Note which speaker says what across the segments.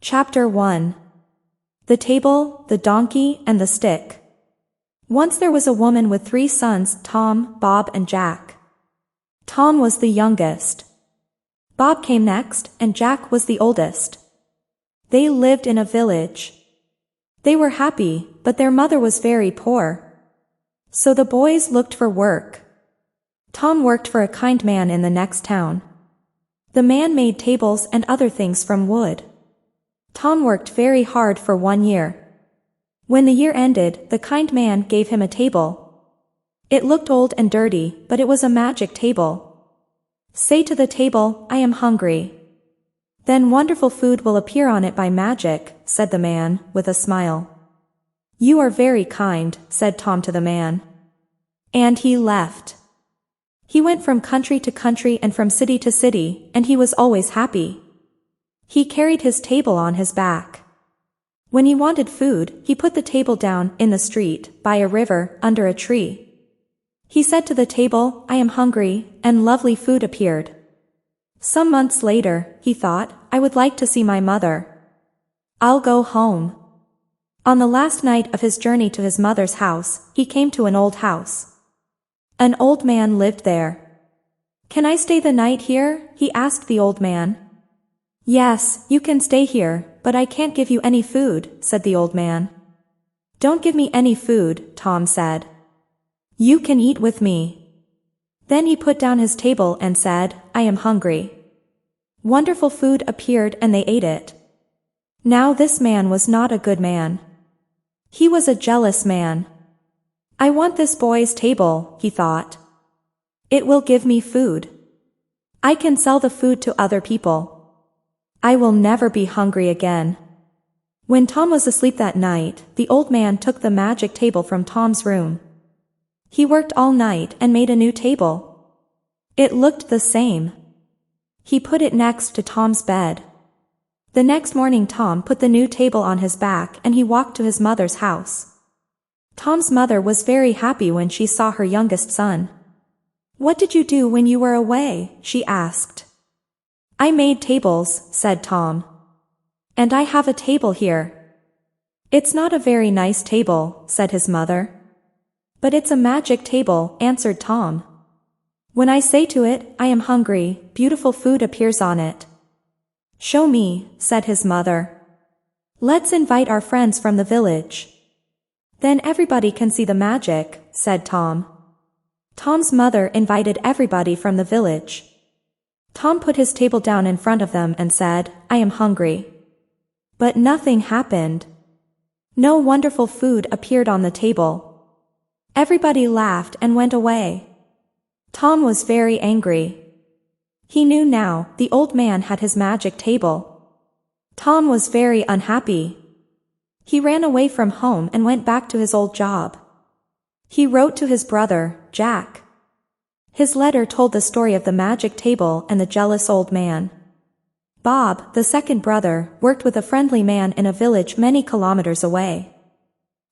Speaker 1: Chapter 1. The Table, the Donkey, and the Stick. Once there was a woman with 3 sons, Tom, Bob, and Jack. Tom was the youngest. Bob came next, and Jack was the oldest. They lived in a village. They were happy, but their mother was very poor. So the boys looked for work. Tom worked for a kind man in the next town. The man made tables and other things from wood. Tom worked very hard for 1 year. When the year ended, the kind man gave him a table. It looked old and dirty, but it was a magic table. Say to the table, "I am hungry." Then wonderful food will appear on it by magic, said the man, with a smile. You are very kind, said Tom to the man. And he left. He went from country to country and from city to city, and he was always happy. He carried his table on his back. When he wanted food, he put the table down, in the street, by a river, under a tree. He said to the table, "I am hungry," and lovely food appeared. Some months later, he thought, I would like to see my mother. I'll go home. On the last night of his journey to his mother's house, he came to an old house. An old man lived there. Can I stay the night here? He asked the old man. Yes, you can stay here, but I can't give you any food, said the old man. Don't give me any food, Tom said. You can eat with me. Then he put down his table and said, I am hungry. Wonderful food appeared and they ate it. Now this man was not a good man. He was a jealous man. I want this boy's table, he thought. It will give me food. I can sell the food to other people. I will never be hungry again. When Tom was asleep that night, the old man took the magic table from Tom's room. He worked all night and made a new table. It looked the same. He put it next to Tom's bed. The next morning Tom put the new table on his back and he walked to his mother's house. Tom's mother was very happy when she saw her youngest son. What did you do when you were away? She asked. I made tables, said Tom. And I have a table here. It's not a very nice table, said his mother. But it's a magic table, answered Tom. When I say to it, I am hungry, beautiful food appears on it. Show me, said his mother. Let's invite our friends from the village. Then everybody can see the magic, said Tom. Tom's mother invited everybody from the village. Tom put his table down in front of them and said, I am hungry. But nothing happened. No wonderful food appeared on the table. Everybody laughed and went away. Tom was very angry. He knew now, the old man had his magic table. Tom was very unhappy. He ran away from home and went back to his old job. He wrote to his brother, Jack. His letter told the story of the magic table and the jealous old man. Bob, the second brother, worked with a friendly man in a village many kilometers away.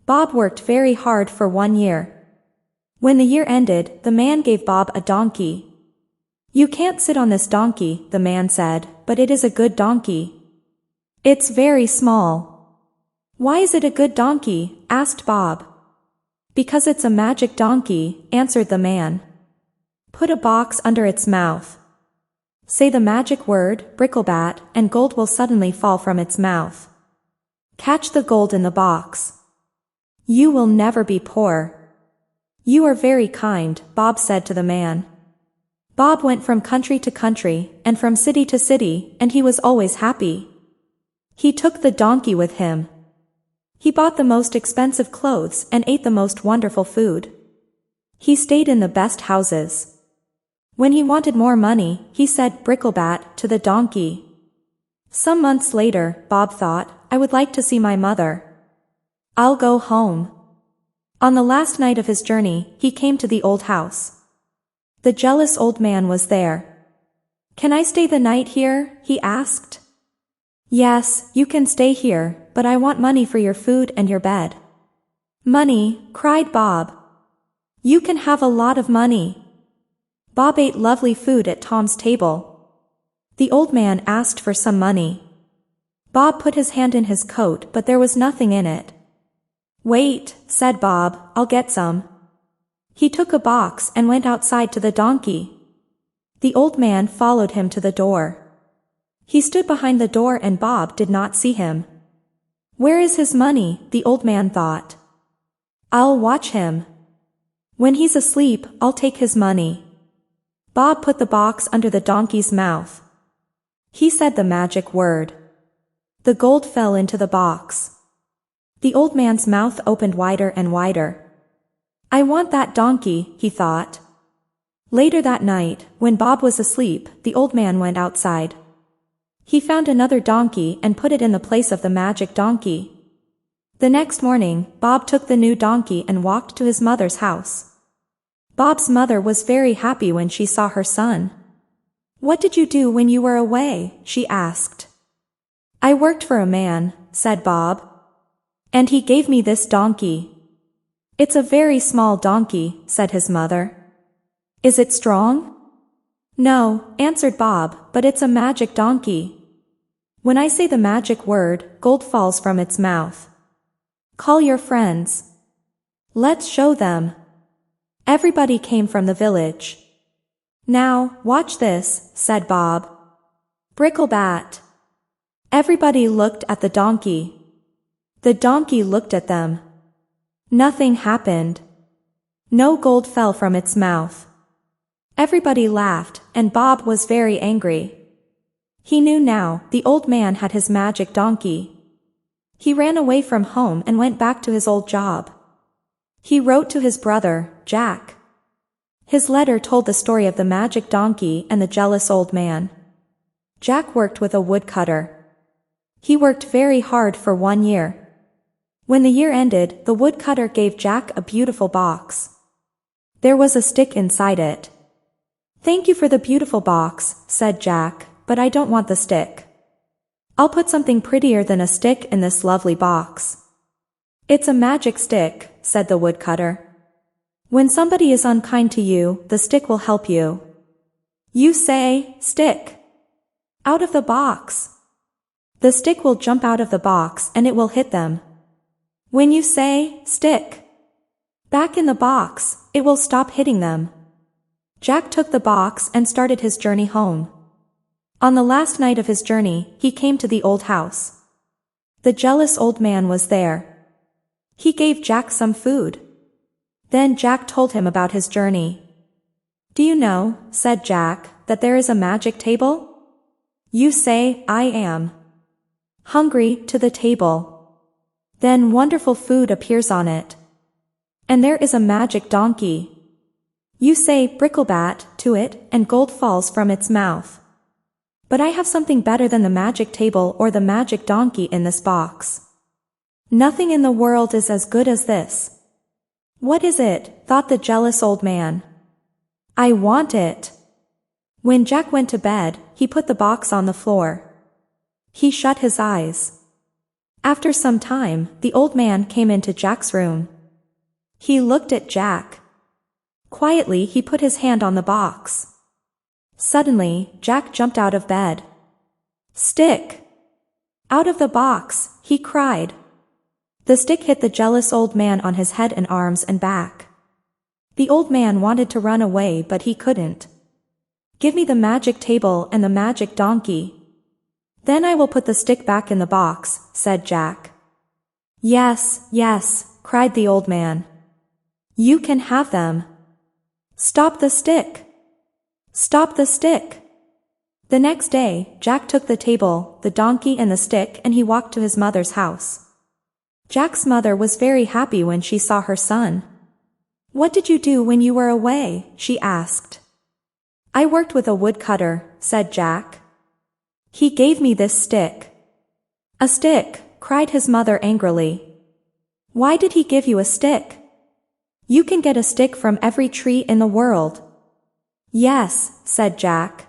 Speaker 1: Bob worked very hard for 1 year. When the year ended, the man gave Bob a donkey. You can't sit on this donkey, the man said, but it is a good donkey. It's very small. Why is it a good donkey? Asked Bob. Because it's a magic donkey, answered the man. Put a box under its mouth. Say the magic word, bricklebat, and gold will suddenly fall from its mouth. Catch the gold in the box. You will never be poor. You are very kind, Bob said to the man. Bob went from country to country, and from city to city, and he was always happy. He took the donkey with him. He bought the most expensive clothes and ate the most wonderful food. He stayed in the best houses. When he wanted more money, he said bricklebat to the donkey. Some months later, Bob thought, I would like to see my mother. I'll go home. On the last night of his journey, he came to the old house. The jealous old man was there. Can I stay the night here? He asked. Yes, you can stay here, but I want money for your food and your bed. Money, cried Bob. You can have a lot of money. Bob ate lovely food at Tom's table. The old man asked for some money. Bob put his hand in his coat, but there was nothing in it. "Wait," said Bob, "I'll get some." He took a box and went outside to the donkey. The old man followed him to the door. He stood behind the door and Bob did not see him. "Where is his money?" the old man thought. "I'll watch him. When he's asleep, I'll take his money." Bob put the box under the donkey's mouth. He said the magic word. The gold fell into the box. The old man's mouth opened wider and wider. "I want that donkey," he thought. Later that night, when Bob was asleep, the old man went outside. He found another donkey and put it in the place of the magic donkey. The next morning, Bob took the new donkey and walked to his mother's house. Bob's mother was very happy when she saw her son. "What did you do when you were away?" she asked. "I worked for a man," said Bob. "And he gave me this donkey." "It's a very small donkey," said his mother. "Is it strong?" "No," answered Bob, "but it's a magic donkey. When I say the magic word, gold falls from its mouth. Call your friends. Let's show them." Everybody came from the village. "Now, watch this," said Bob. "Bricklebat." Everybody looked at the donkey. The donkey looked at them. Nothing happened. No gold fell from its mouth. Everybody laughed, and Bob was very angry. He knew now, the old man had his magic donkey. He ran away from home and went back to his old job. He wrote to his brother, Jack. His letter told the story of the magic donkey and the jealous old man. Jack worked with a woodcutter. He worked very hard for 1 year. When the year ended, the woodcutter gave Jack a beautiful box. There was a stick inside it. "Thank you for the beautiful box," said Jack, "but I don't want the stick. I'll put something prettier than a stick in this lovely box." "It's a magic stick," said the woodcutter. "When somebody is unkind to you, the stick will help you. You say, 'Stick. Out of the box.' The stick will jump out of the box and it will hit them. When you say, 'Stick. Back in the box,' it will stop hitting them." Jack took the box and started his journey home. On the last night of his journey, he came to the old house. The jealous old man was there. He gave Jack some food. Then Jack told him about his journey. "Do you know," said Jack, "that there is a magic table? You say, 'I am hungry,' to the table. Then wonderful food appears on it. And there is a magic donkey. You say, 'Bricklebat,' to it, and gold falls from its mouth. But I have something better than the magic table or the magic donkey in this box. Nothing in the world is as good as this." "What is it?" thought the jealous old man. "I want it." When Jack went to bed, he put the box on the floor. He shut his eyes. After some time, the old man came into Jack's room. He looked at Jack. Quietly he put his hand on the box. Suddenly, Jack jumped out of bed. "Stick! Out of the box!" he cried. The stick hit the jealous old man on his head and arms and back. The old man wanted to run away but he couldn't. "Give me the magic table and the magic donkey. Then I will put the stick back in the box," said Jack. "Yes, yes," cried the old man. "You can have them. Stop the stick! Stop the stick!" The next day, Jack took the table, the donkey and the stick and he walked to his mother's house. Jack's mother was very happy when she saw her son. "What did you do when you were away?" she asked. "I worked with a woodcutter," said Jack. "He gave me this stick." "A stick?" cried his mother angrily. "Why did he give you a stick? You can get a stick from every tree in the world." "Yes," said Jack.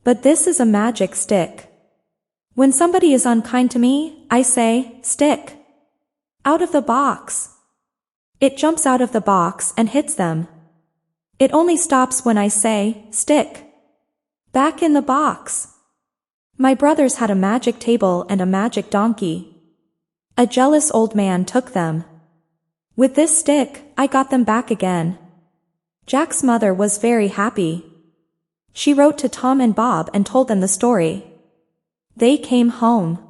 Speaker 1: "But this is a magic stick. When somebody is unkind to me, I say, 'Stick. Out of the box.' It jumps out of the box and hits them. It only stops when I say, 'Stick. Back in the box.' My brothers had a magic table and a magic donkey. A jealous old man took them. With this stick, I got them back again. Jack's mother was very happy. She wrote to Tom and Bob and told them the story. They came home.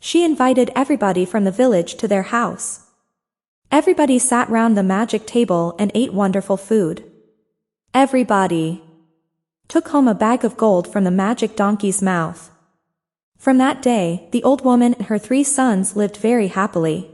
Speaker 1: She invited everybody from the village to their house. Everybody sat round the magic table and ate wonderful food. Everybody took home a bag of gold from the magic donkey's mouth. From that day, the old woman and her 3 sons lived very happily.